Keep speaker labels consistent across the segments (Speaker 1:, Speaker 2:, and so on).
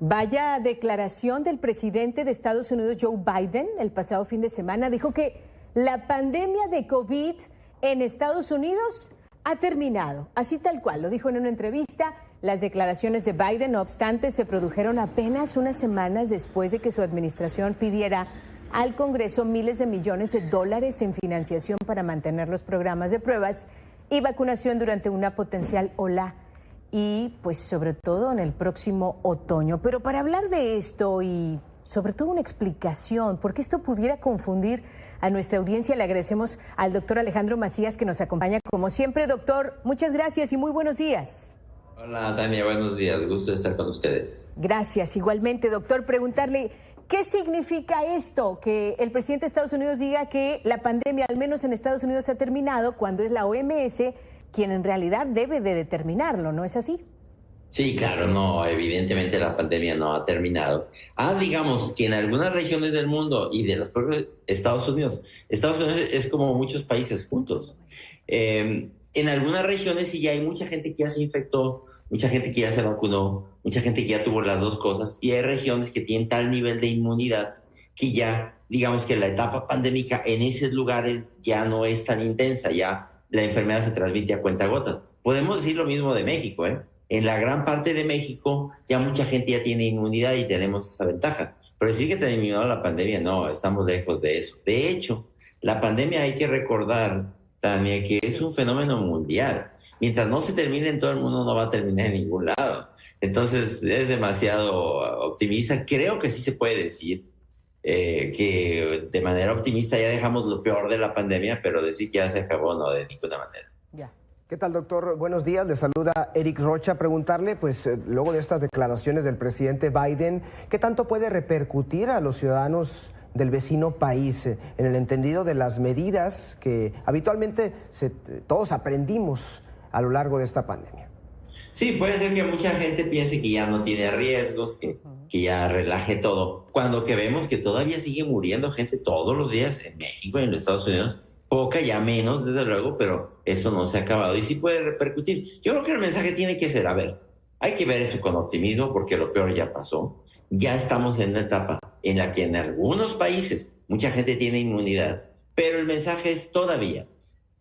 Speaker 1: Vaya declaración del presidente de Estados Unidos, Joe Biden, el pasado fin de semana. Dijo que la pandemia de COVID en Estados Unidos ha terminado. Así tal cual, lo dijo en una entrevista. Las declaraciones de Biden, no obstante, se produjeron apenas unas semanas después de que su administración pidiera al Congreso miles de millones de dólares en financiación para mantener los programas de pruebas y vacunación durante una potencial ola y pues sobre todo en el próximo otoño. Pero para hablar de esto y sobre todo una explicación, porque esto pudiera confundir a nuestra audiencia, le agradecemos al doctor Alejandro Macías que nos acompaña como siempre. Doctor, muchas gracias y muy buenos días.
Speaker 2: Hola Tania, buenos días, gusto de estar con ustedes.
Speaker 1: Gracias, igualmente doctor, preguntarle, ¿qué significa esto? Que el presidente de Estados Unidos diga que la pandemia, al menos en Estados Unidos, ha terminado, cuando es la OMS quien en realidad debe de determinarlo, ¿no es así?
Speaker 2: Sí, claro, no, evidentemente la pandemia no ha terminado. Digamos que en algunas regiones del mundo y de los propios Estados Unidos es como muchos países juntos. En algunas regiones sí ya hay mucha gente que ya se infectó, mucha gente que ya se vacunó, mucha gente que ya tuvo las dos cosas, y hay regiones que tienen tal nivel de inmunidad que ya, digamos que la etapa pandémica en esos lugares ya no es tan intensa, ya la enfermedad se transmite a cuentagotas. Podemos decir lo mismo de México, ¿eh? En la gran parte de México ya mucha gente ya tiene inmunidad y tenemos esa ventaja. Pero decir que terminó la pandemia, no, estamos lejos de eso. De hecho, la pandemia hay que recordar, Tania, que es un fenómeno mundial. Mientras no se termine en todo el mundo, no va a terminar en ningún lado. Entonces, es demasiado optimista. Creo que sí se puede decir que de manera optimista ya dejamos lo peor de la pandemia, pero decir que ya se acabó no, de ninguna manera.
Speaker 3: Ya. ¿Qué tal, doctor? Buenos días, le saluda Eric Rocha. Preguntarle, pues, luego de estas declaraciones del presidente Biden, ¿qué tanto puede repercutir a los ciudadanos del vecino país en el entendido de las medidas que habitualmente todos aprendimos a lo largo de esta pandemia?
Speaker 2: Sí, puede ser que mucha gente piense que ya no tiene riesgos, que ya relaje todo, cuando que vemos que todavía sigue muriendo gente todos los días en México y en los Estados Unidos, poca, ya menos, desde luego, pero eso no se ha acabado y sí puede repercutir. Yo creo que el mensaje tiene que ser, a ver, hay que ver eso con optimismo porque lo peor ya pasó, ya estamos en una etapa en la que en algunos países mucha gente tiene inmunidad, pero el mensaje es todavía,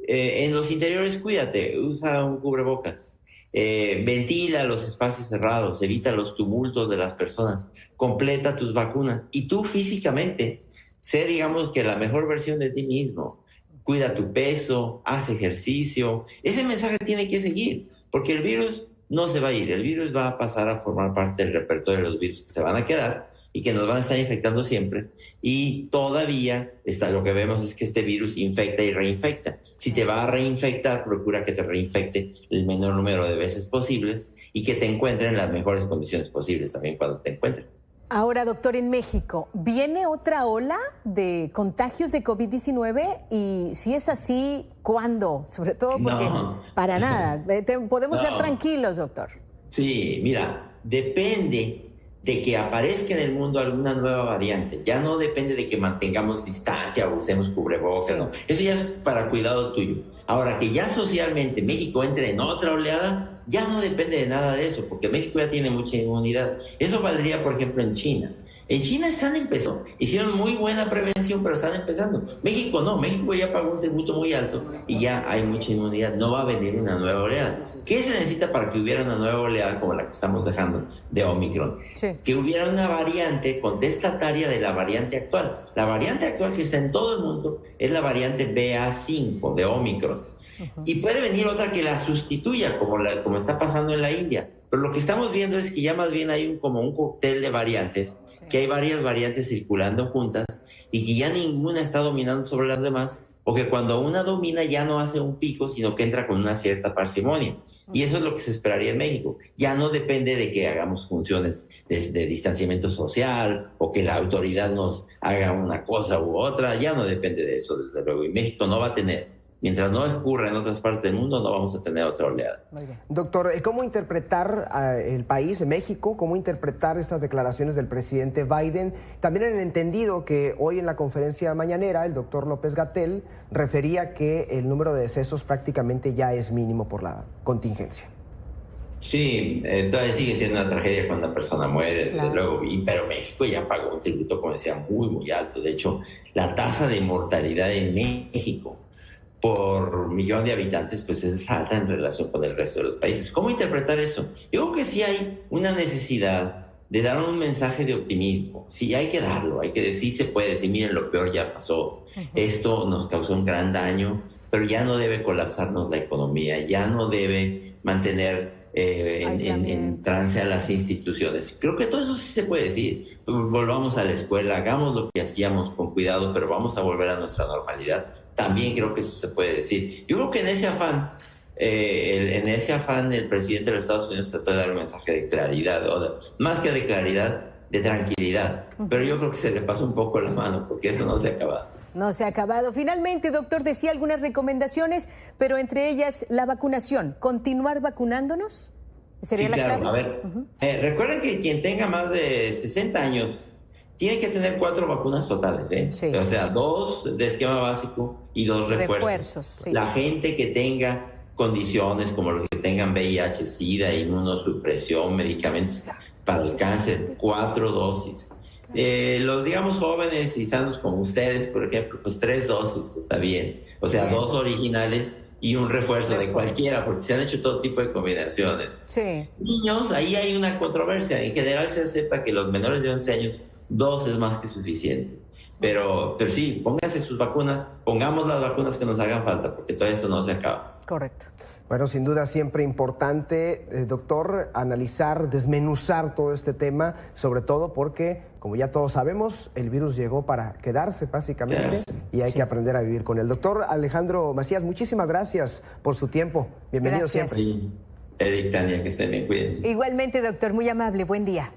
Speaker 2: en los interiores cuídate, usa un cubrebocas. Ventila los espacios cerrados, evita los tumultos de las personas, completa tus vacunas y tú físicamente sé, digamos, que la mejor versión de ti mismo, cuida tu peso, haz ejercicio. Ese mensaje tiene que seguir porque el virus no se va a ir, el virus va a pasar a formar parte del repertorio de los virus que se van a quedar y que nos van a estar infectando siempre, y todavía lo que vemos es que este virus infecta y reinfecta. Si te va a reinfectar, procura que te reinfecte el menor número de veces posibles y que te encuentren en las mejores condiciones posibles también cuando te encuentren.
Speaker 1: Ahora, doctor, en México, ¿viene otra ola de contagios de COVID-19? Y si es así, ¿cuándo? Sobre todo porque para nada. ¿Podemos ser tranquilos, doctor?
Speaker 2: Sí, mira, depende de que aparezca en el mundo alguna nueva variante. Ya no depende de que mantengamos distancia o usemos cubrebocas, no. Eso ya es para cuidado tuyo. Ahora, que ya socialmente México entre en otra oleada, ya no depende de nada de eso, porque México ya tiene mucha inmunidad. Eso valdría, por ejemplo, en China. En China están empezando, hicieron muy buena prevención, pero están empezando. México no, México ya pagó un tributo muy alto y ya hay mucha inmunidad. No va a venir una nueva oleada. ¿Qué se necesita para que hubiera una nueva oleada como la que estamos dejando de Omicron? Sí. Que hubiera una variante contestataria de la variante actual. La variante actual que está en todo el mundo es la variante BA5 de Omicron. Y puede venir otra que la sustituya, como está pasando en la India. Pero lo que estamos viendo es que ya más bien hay como un cóctel de variantes, que hay varias variantes circulando juntas y que ya ninguna está dominando sobre las demás, porque cuando una domina ya no hace un pico, sino que entra con una cierta parsimonia. Y eso es lo que se esperaría en México. Ya no depende de que hagamos funciones de distanciamiento social o que la autoridad nos haga una cosa u otra. Ya no depende de eso, desde luego. Y México no va a tener, mientras no ocurra en otras partes del mundo, no vamos a tener otra oleada.
Speaker 3: Doctor, ¿cómo interpretar el país, México, cómo interpretar estas declaraciones del presidente Biden? También en el entendido que hoy en la conferencia mañanera el doctor López-Gatell refería que el número de decesos prácticamente ya es mínimo por la contingencia.
Speaker 2: Sí, todavía sigue siendo una tragedia cuando una persona muere, desde
Speaker 1: Claro.
Speaker 2: luego, pero México ya pagó un tributo, como decía, muy, muy alto. De hecho, la tasa de mortalidad en México por millón de habitantes, pues es alta en relación con el resto de los países. ¿Cómo interpretar eso? Yo creo que sí hay una necesidad de dar un mensaje de optimismo. Sí, hay que darlo, hay que decir, se puede decir, miren, lo peor ya pasó. Esto nos causó un gran daño, pero ya no debe colapsarnos la economía, ya no debe mantener en trance a las instituciones. Creo que todo eso sí se puede decir. Volvamos a la escuela, hagamos lo que hacíamos con cuidado, pero vamos a volver a nuestra normalidad. También creo que eso se puede decir. Yo creo que en ese afán el presidente de los Estados Unidos trató de dar un mensaje de claridad, más que de claridad, de tranquilidad. Pero yo creo que se le pasó un poco la mano, porque eso no se ha acabado.
Speaker 1: No se ha acabado. Finalmente, doctor, decía algunas recomendaciones, pero entre ellas la vacunación. ¿Continuar vacunándonos? ¿Sería
Speaker 2: Sí,
Speaker 1: la
Speaker 2: claro.
Speaker 1: clave?
Speaker 2: A ver, recuerden que quien tenga más de 60 años tiene que tener 4 vacunas totales, ¿eh?
Speaker 1: Sí.
Speaker 2: O sea, 2 de esquema básico y 2 refuerzos.
Speaker 1: Sí.
Speaker 2: La gente que tenga condiciones como los que tengan VIH, SIDA, inmunosupresión, medicamentos para el cáncer, 4 dosis. Los, digamos, jóvenes y sanos como ustedes, por ejemplo, pues 3 dosis, está bien. O sea, 2 originales y un refuerzo de cualquiera, porque se han hecho todo tipo de combinaciones.
Speaker 1: Sí.
Speaker 2: Niños, ahí hay una controversia. En general se acepta que los menores de 11 años, 2 es más que suficiente. Pero sí, pónganse sus vacunas, pongamos las vacunas que nos hagan falta, porque todo eso no se acaba.
Speaker 1: Correcto.
Speaker 3: Bueno, sin duda siempre importante, doctor, analizar, desmenuzar todo este tema, sobre todo porque, como ya todos sabemos, el virus llegó para quedarse básicamente y hay que aprender a vivir con él. Doctor Alejandro Macías, muchísimas gracias por su tiempo. Bienvenido
Speaker 1: Gracias.
Speaker 3: siempre.
Speaker 2: Sí, Eric, Tania, que estén bien, cuídense.
Speaker 1: Igualmente, doctor, muy amable. Buen día.